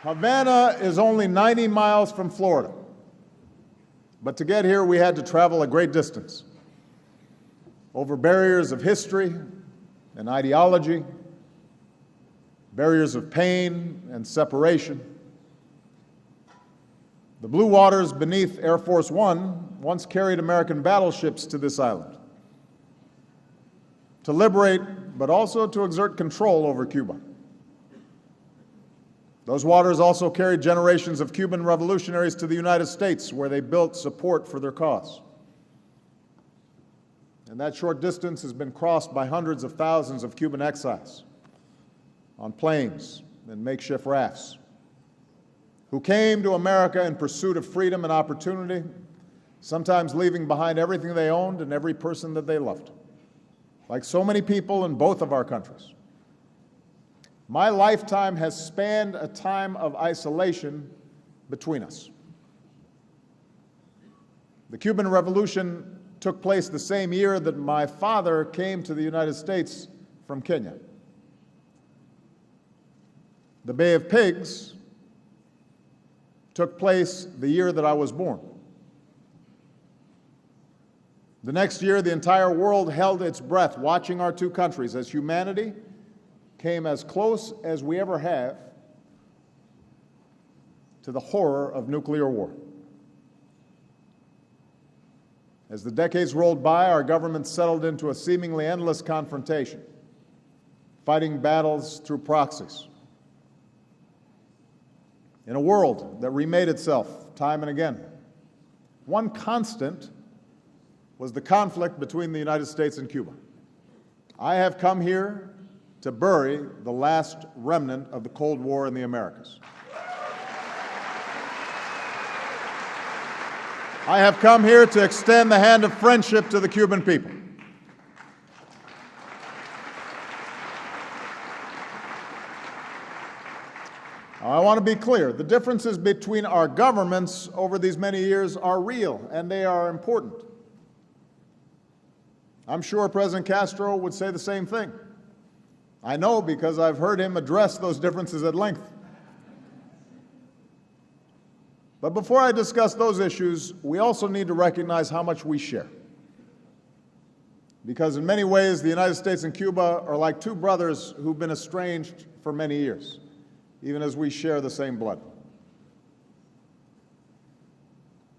Havana is only 90 miles from Florida, but to get here we had to travel a great distance, over barriers of history and ideology, barriers of pain and separation. The blue waters beneath Air Force One once carried American battleships to this island to liberate, but also to exert control over Cuba. Those waters also carried generations of Cuban revolutionaries to the United States, where they built support for their cause. And that short distance has been crossed by hundreds of thousands of Cuban exiles on planes and makeshift rafts, who came to America in pursuit of freedom and opportunity, sometimes leaving behind everything they owned and every person that they loved, like so many people in both of our countries. My lifetime has spanned a time of isolation between us. The Cuban Revolution took place the same year that my father came to the United States from Kenya. The Bay of Pigs took place the year that I was born. The next year, the entire world held its breath, watching our two countries as humanity came as close as we ever have to the horror of nuclear war. As the decades rolled by, our government settled into a seemingly endless confrontation, fighting battles through proxies. In a world that remade itself time and again, one constant was the conflict between the United States and Cuba. I have come here to bury the last remnant of the Cold War in the Americas. I have come here to extend the hand of friendship to the Cuban people. I want to be clear. The differences between our governments over these many years are real, and they are important. I'm sure President Castro would say the same thing. I know because I've heard him address those differences at length. But before I discuss those issues, we also need to recognize how much we share. Because in many ways, the United States and Cuba are like two brothers who've been estranged for many years, even as we share the same blood.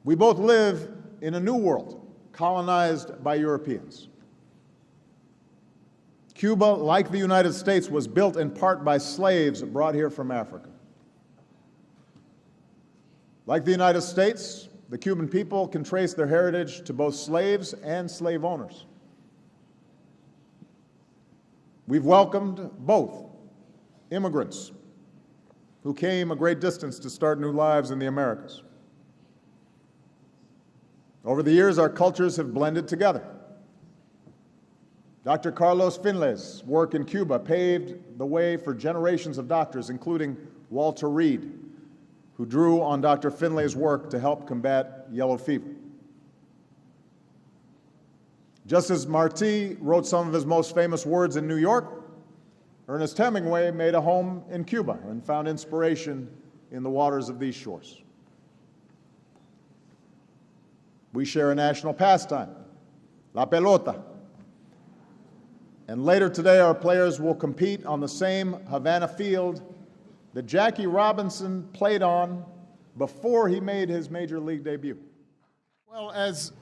We both live in a new world, colonized by Europeans. Cuba, like the United States, was built in part by slaves brought here from Africa. Like the United States, the Cuban people can trace their heritage to both slaves and slave owners. We've welcomed both immigrants who came a great distance to start new lives in the Americas. Over the years, our cultures have blended together. Dr. Carlos Finlay's work in Cuba paved the way for generations of doctors, including Walter Reed, who drew on Dr. Finlay's work to help combat yellow fever. Just as Martí wrote some of his most famous words in New York, Ernest Hemingway made a home in Cuba and found inspiration in the waters of these shores. We share a national pastime, la pelota. And later today, our players will compete on the same Havana field that Jackie Robinson played on before he made his major league debut. Well, as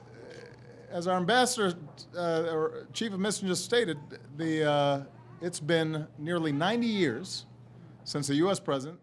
our ambassador, or chief of mission just stated, it's been nearly 90 years since the U.S. president